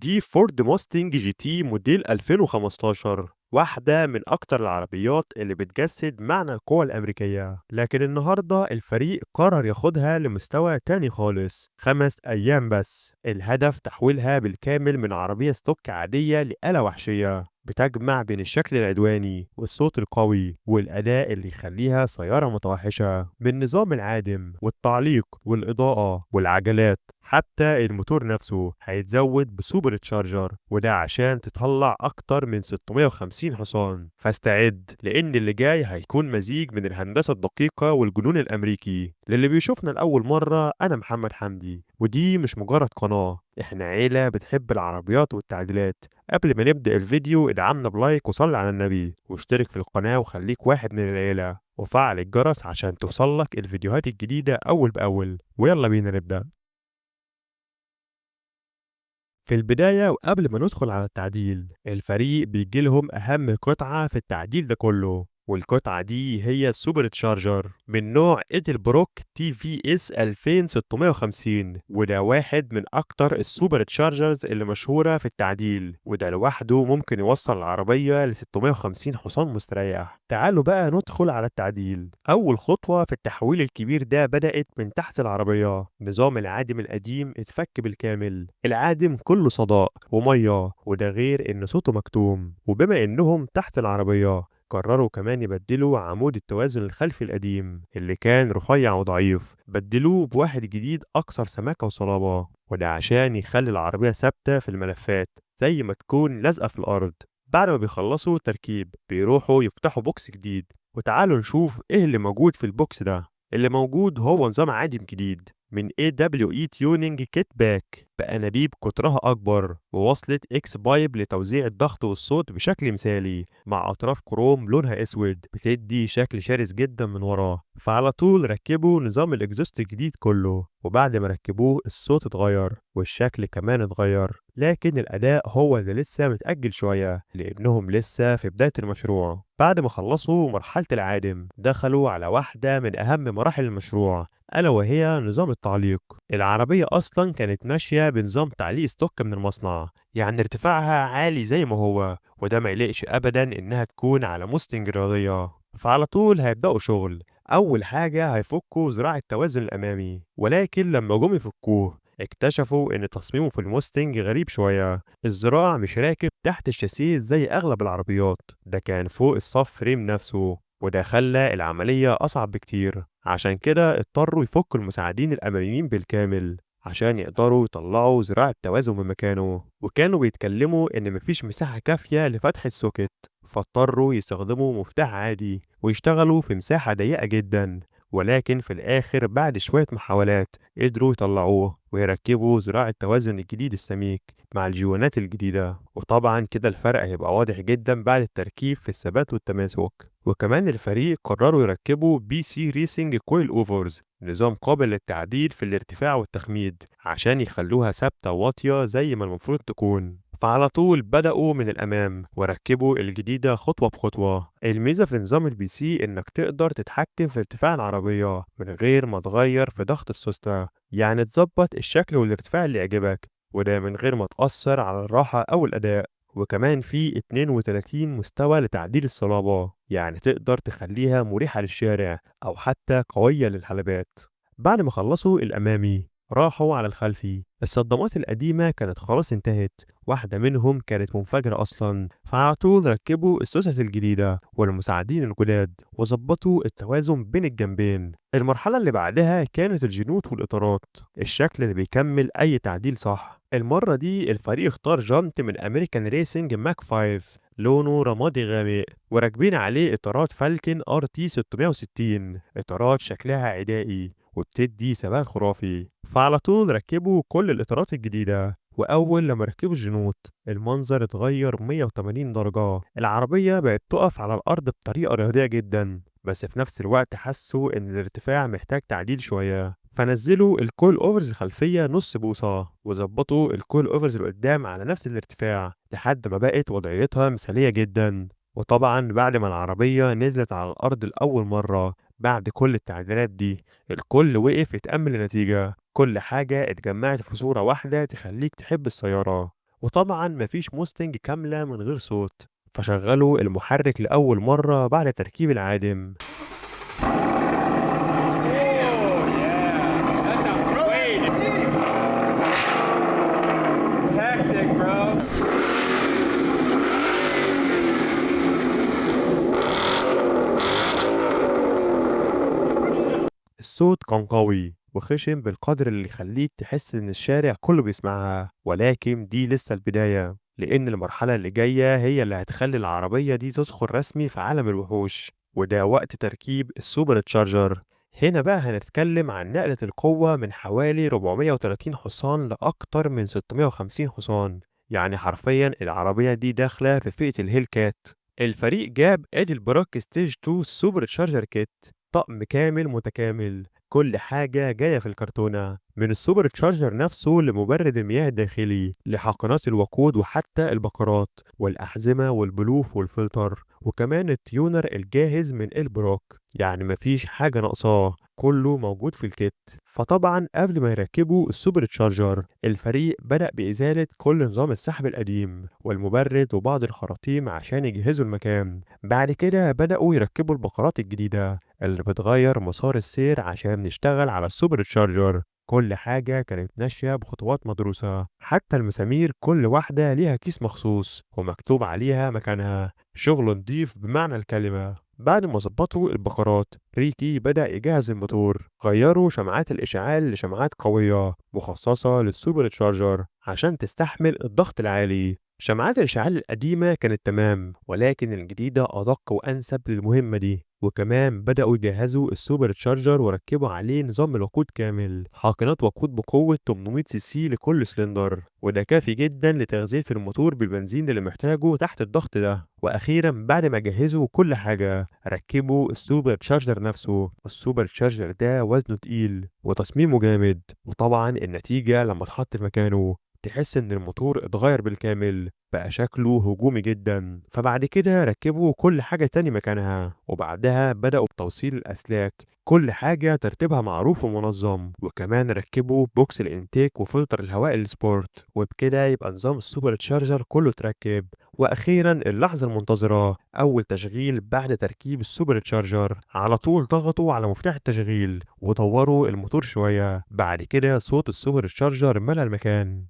ودي فورد موستنج جي تي موديل 2015، واحدة من أكتر العربيات اللي بتجسد معنى القوة الأمريكية. لكن النهاردة الفريق قرر ياخدها لمستوى تاني خالص، 5 أيام بس الهدف تحويلها بالكامل من عربية ستوك عادية لآلة وحشية بتجمع بين الشكل العدواني والصوت القوي والأداء اللي يخليها سيارة متوحشة، بالنظام العادم والتعليق والإضاءة والعجلات. حتى الموتور نفسه هيتزود بسوبر تشارجر، وده عشان تطلع أكتر من 650 حصان. فاستعد لأن اللي جاي هيكون مزيج من الهندسة الدقيقة والجنون الأمريكي. للي بيشوفنا لأول مرة، أنا محمد حمدي، ودي مش مجرد قناة، إحنا عيلة بتحب العربيات والتعديلات. قبل ما نبدأ الفيديو ادعمنا بلايك وصلي على النبي واشترك في القناة وخليك واحد من العيلة وفعل الجرس عشان توصلك الفيديوهات الجديدة أول بأول. ويلا بينا نبدأ. في البداية وقبل ما ندخل على التعديل، الفريق بيجيلهم أهم قطعة في التعديل ده كله، والقطعة دي هي السوبر تشارجر من نوع إيدل بروك تي في اس 2650، وده واحد من أكتر السوبر تشارجرز اللي مشهورة في التعديل، وده لوحده ممكن يوصل العربية ل 650 حصان مستريح. تعالوا بقى ندخل على التعديل. أول خطوة في التحويل الكبير ده بدأت من تحت العربية. نظام العادم القديم اتفك بالكامل. العادم كله صداء ومية، وده غير إن صوته مكتوم. وبما إنهم تحت العربية، قرروا كمان يبدلوا عمود التوازن الخلفي القديم اللي كان رفيع وضعيف، بدلوه بواحد جديد أكثر سماكة وصلابة، وده عشان يخلي العربية ثابتة في الملفات زي ما تكون لازقة في الأرض. بعد ما بيخلصوا تركيب بيروحوا يفتحوا بوكس جديد، وتعالوا نشوف إيه اللي موجود في البوكس ده. اللي موجود هو نظام عادم جديد من AWE Tuning Kit Back بأنابيب قطرها أكبر، ووصلة إكس بايب لتوزيع الضغط والصوت بشكل مثالي، مع أطراف كروم لونها أسود بتدي شكل شرس جدا من وراه. فعلى طول ركبوا نظام الإكزوست الجديد كله، وبعد ما ركبوه الصوت اتغير والشكل كمان اتغير، لكن الأداء هو اللي لسه متأجل شوية لأنهم لسه في بداية المشروع. بعد ما خلصوا مرحلة العادم دخلوا على واحدة من أهم مراحل المشروع، ألا وهي نظام التعليق. العربية أصلا كانت ماشية بنظام تعليق ستوك من المصنع، يعني ارتفاعها عالي زي ما هو، وده ما يليقش أبدا إنها تكون على موستنج رياضية. فعلى طول هيبدأوا شغل. أول حاجة هيفكوا ذراع التوازن الأمامي، ولكن لما جم يفكوه اكتشفوا إن تصميمه في الموستنج غريب شوية. الذراع مش راكب تحت الشاسيه زي أغلب العربيات، ده كان فوق الصف فريم نفسه، وده خلى العملية أصعب بكتير. عشان كده اضطروا يفكوا المساعدين الأماميين بالكامل عشان يقدروا يطلعوا ذراع التوازن من مكانه، وكانوا بيتكلموا إن مفيش مساحة كافية لفتح السوكت، فاضطروا يستخدموا مفتاح عادي ويشتغلوا في مساحة ضيقة جدا. ولكن في الآخر بعد شوية محاولات قدروا يطلعوه ويركبوا ذراع التوازن الجديد السميك مع الجوانات الجديدة، وطبعا كده الفرق هيبقى واضح جدا بعد التركيب في الثبات والتماسك. وكمان الفريق قرروا يركبوا بي سي ريسنج كويل اوفرز، نظام قابل للتعديل في الارتفاع والتخميد عشان يخلوها ثابتة واطية زي ما المفروض تكون. فعلى طول بدأوا من الأمام وركبوا الجديدة خطوة بخطوة. الميزة في نظام البي سي إنك تقدر تتحكم في ارتفاع العربية من غير ما تغير في ضغط السوستة، يعني تظبط الشكل والارتفاع اللي يعجبك، وده من غير ما تأثر على الراحة أو الأداء. وكمان في 32 مستوى لتعديل الصلابة، يعني تقدر تخليها مريحة للشارع أو حتى قوية للحلبات. بعد ما خلصوا الأمامي راحوا على الخلفي. الصدمات القديمة كانت خلاص انتهت، واحدة منهم كانت منفجرة أصلا، فعلى طول ركبوا السوست الجديدة والمساعدين الجداد وظبطوا التوازن بين الجنبين. المرحلة اللي بعدها كانت الجنوط والإطارات، الشكل اللي بيكمل أي تعديل صح. المرة دي الفريق اختار جنط من أمريكان ريسنج ماك 5 لونه رمادي غامق، وراكبين عليه إطارات فالكن ار تي 660، إطارات شكلها عدائي وبتدي ثبات خرافي. فعلى طول ركبوا كل الإطارات الجديدة، وأول لما ركبوا الجنوط المنظر اتغير 180 درجة. العربية بقت تقف على الأرض بطريقة رياضية جدا، بس في نفس الوقت حسوا إن الارتفاع محتاج تعديل شوية، فنزلوا الكول اوفرز الخلفية نص بوصة وظبطوا الكول اوفرز اللي قدام على نفس الارتفاع لحد ما بقت وضعيتها مثالية جدا. وطبعا بعد ما العربية نزلت على الأرض لأول مرة بعد كل التعديلات دي، الكل وقف يتأمل النتيجة. كل حاجة اتجمعت في صورة واحدة تخليك تحب السيارة. وطبعا مفيش موستنج كاملة من غير صوت، فشغلوا المحرك لأول مرة بعد تركيب العادم. Oh, yeah. That sounds great. It's hectic, bro. الصوت كان قوي وخشن بالقدر اللي يخليك تحس إن الشارع كله بيسمعها، ولكن دي لسه البداية، لأن المرحلة اللي جاية هي اللي هتخلي العربية دي تدخل رسمي في عالم الوحوش، وده وقت تركيب السوبر تشارجر. هنا بقى هنتكلم عن نقلة القوة من حوالي 430 حصان لأكتر من 650 حصان، يعني حرفيا العربية دي داخلة في فئة الهيل كات. الفريق جاب ادي براك ستيج 2 سوبر تشارجر كيت، طقم كامل متكامل، كل حاجة جاية في الكرتونة، من السوبر تشارجر نفسه لمبرد المياه الداخلي لحاقنات الوقود وحتى البقرات والأحزمة والبلوف والفلتر، وكمان التيونر الجاهز من البروك، يعني مفيش حاجة ناقصاه، كله موجود في الكيت. فطبعا قبل ما يركبوا السوبر تشارجر الفريق بدأ بإزالة كل نظام السحب القديم والمبرد وبعض الخراطيم عشان يجهزوا المكان. بعد كده بدأوا يركبوا البقرات الجديدة اللي بتغير مسار السير عشان نشتغل على السوبر تشارجر. كل حاجة كانت ماشية بخطوات مدروسة، حتى المسامير كل واحدة ليها كيس مخصوص ومكتوب عليها مكانها، شغل نضيف بمعنى الكلمة. بعد ما ظبطوا البقرات ريكي بدأ يجهز الموتور، غيروا شمعات الإشعال لشمعات قوية مخصصة للسوبر تشارجر عشان تستحمل الضغط العالي. شمعات الإشعال القديمة كانت تمام، ولكن الجديدة أدق وأنسب للمهمة دي. وكمان بدأوا يجهزوا السوبر تشارجر وركبوا عليه نظام الوقود كامل، حاقنات وقود بقوة 800 سي سي لكل سلندر، وده كافي جدا لتغذية الموتور بالبنزين اللي محتاجه تحت الضغط ده. وأخيرا بعد ما جهزوا كل حاجة ركبوا السوبر تشارجر نفسه. السوبر تشارجر ده وزنه تقيل وتصميمه جامد، وطبعا النتيجة لما اتحط في مكانه تحس إن الموتور اتغير بالكامل، بقى شكله هجومي جدا. فبعد كده ركبوا كل حاجة تاني مكانها، وبعدها بدأوا بتوصيل الأسلاك، كل حاجة ترتيبها معروف ومنظم، وكمان ركبوا بوكس الانتيك وفلتر الهواء السبورت، وبكده يبقى نظام السوبر تشارجر كله اتركب. واخيرا اللحظة المنتظرة، اول تشغيل بعد تركيب السوبر تشارجر، على طول ضغطوا على مفتاح التشغيل وطوروا الموتور شوية، بعد كده صوت السوبر تشارجر ملأ المكان.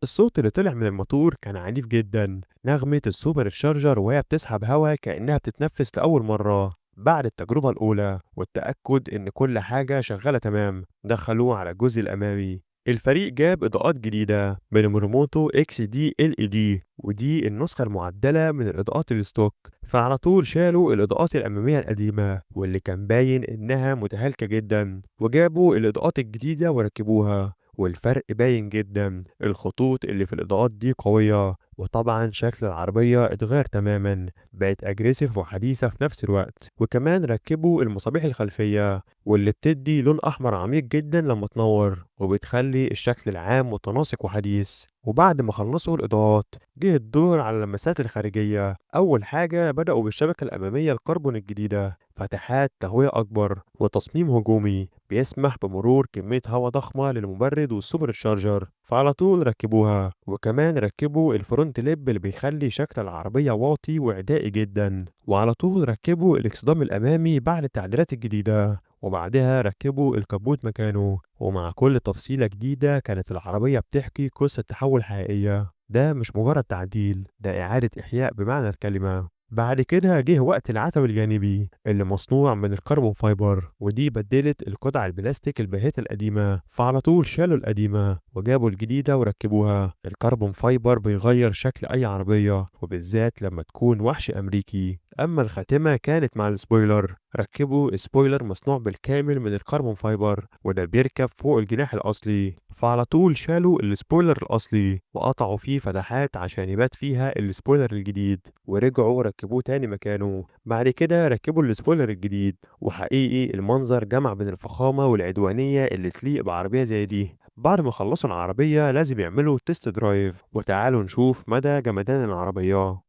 الصوت اللي طلع من الموتور كان عنيف جدا، نغمة السوبر تشارجر وهي بتسحب هوا كأنها بتتنفس لأول مرة بعد التجربة الأولى والتأكد إن كل حاجة شغالة تمام. دخلوه على الجزء الأمامي، الفريق جاب إضاءات جديدة بنمرموتو اكس دي ال اي دي، ودي النسخة المعدلة من الإضاءات الستوك، فعلى طول شالوا الإضاءات الأمامية القديمة واللي كان باين إنها متهالكة جدا، وجابوا الإضاءات الجديدة وركبوها، والفرق باين جدا، الخطوط اللي في الإضاءات دي قوية، وطبعا شكل العربية اتغير تماما، بقت أجريسيف وحديثة في نفس الوقت. وكمان ركبوا المصابيح الخلفية واللي بتدي لون أحمر عميق جدا لما تنور، وبتخلي الشكل العام متناسق وحديث. وبعد ما خلصوا الإضاءات جه الدور على اللمسات الخارجية. أول حاجة بدأوا بالشبكة الأمامية الكربون الجديدة، فتحات تهوية أكبر وتصميم هجومي بيسمح بمرور كمية هواء ضخمة للمبرد والسوبر تشارجر، فعلى طول ركبوها. وكمان ركبوا الفرونت ليب اللي بيخلي شكل العربية واطي وعدائي جدا، وعلى طول ركبوا الاكسدام الأمامي بعد التعديلات الجديدة، وبعدها ركبوا الكبوت مكانه. ومع كل تفصيلة جديدة كانت العربية بتحكي قصة تحول حقيقية، ده مش مجرد تعديل، ده إعادة إحياء بمعنى الكلمة. بعد كده جه وقت العتب الجانبي اللي مصنوع من الكربون فايبر، ودي بدلت القطع البلاستيك الباهتة القديمة، فعلى طول شالوا القديمة وجابوا الجديدة وركبوها. الكربون فايبر بيغير شكل أي عربية وبالذات لما تكون وحش أمريكي. أما الخاتمة كانت مع السبويلر، ركبوا سبويلر مصنوع بالكامل من الكربون فايبر وده بيركب فوق الجناح الأصلي، فعلى طول شالوا السبويلر الأصلي وقطعوا فيه فتحات عشان يبات فيها السبويلر الجديد، ورجعوا ركبوه تاني مكانه. بعد كده ركبوا السبويلر الجديد، وحقيقي المنظر جمع بين الفخامة والعدوانية اللي تليق بعربية زي دي. بعد ما خلصوا العربية لازم يعملوا تيست درايف، وتعالوا نشوف مدى جمدان العربية.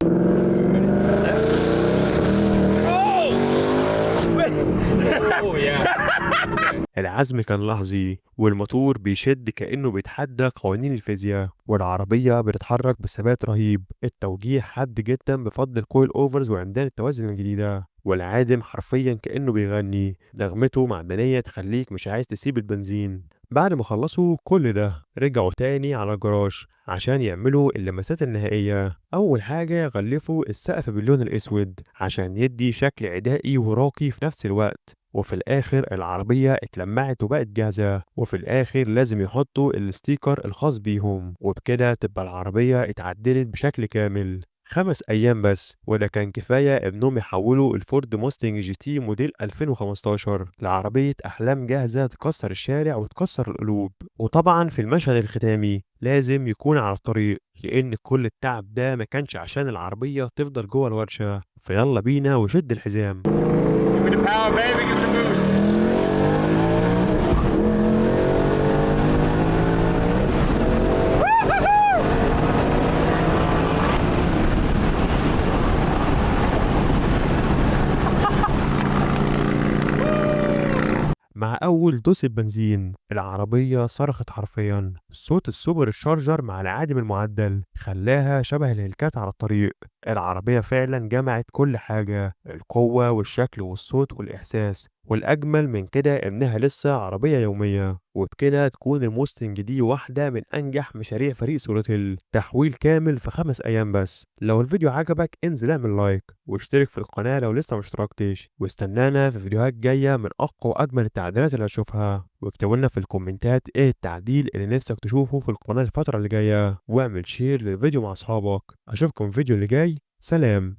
Oh yeah. العزم كان لحظي، والموتور بيشد كأنه بيتحدى قوانين الفيزياء، والعربية بتتحرك بثبات رهيب. التوجيه حاد جدا بفضل الكويل اوفرز وعمدان التوازن الجديدة، والعادم حرفيا كأنه بيغني، نغمته معدنية تخليك مش عايز تسيب البنزين. بعد ما خلصوا كل ده رجعوا تاني على الجراج عشان يعملوا اللمسات النهائية. أول حاجة غلفوا السقف باللون الأسود عشان يدي شكل عدائي وراقي في نفس الوقت، وفي الآخر العربية اتلمعت وبقت جاهزة، وفي الآخر لازم يحطوا الستيكر الخاص بيهم، وبكده تبقى العربية اتعدلت بشكل كامل. 5 أيام بس وده كان كفاية إنهم يحولوا الفورد موستنج جي تي موديل 2015 لعربية أحلام جاهزة تكسر الشارع وتكسر القلوب. وطبعا في المشهد الختامي لازم يكون على الطريق، لأن كل التعب ده ما كانش عشان العربية تفضل جوه الورشة. فيلا بينا وشد الحزام. Give me the power, baby. Give me the boost. مع أول دوسة بنزين العربية صرخت حرفيا. صوت السوبر الشارجر مع العادم المعدل خلاها شبه الهلكات على الطريق. العربية فعلا جمعت كل حاجة، القوة والشكل والصوت والإحساس، والأجمل من كده إنها لسه عربية يومية. وبكده تكون الموستنج دي واحدة من أنجح مشاريع فريق سولوتيل، تحويل كامل في 5 أيام بس. لو الفيديو عجبك انزل اعمل لايك واشترك في القناة لو لسه مشتركتش، واستنانا في فيديوهات جاية من أقوى وأجمل التعديلات اللي هتشوفها. واكتبوا لنا في الكومنتات ايه التعديل اللي نفسك تشوفه في القناة الفترة اللي جاية، واعمل شير للفيديو مع أصحابك. أشوفكم في الفيديو اللي جاي. سلام.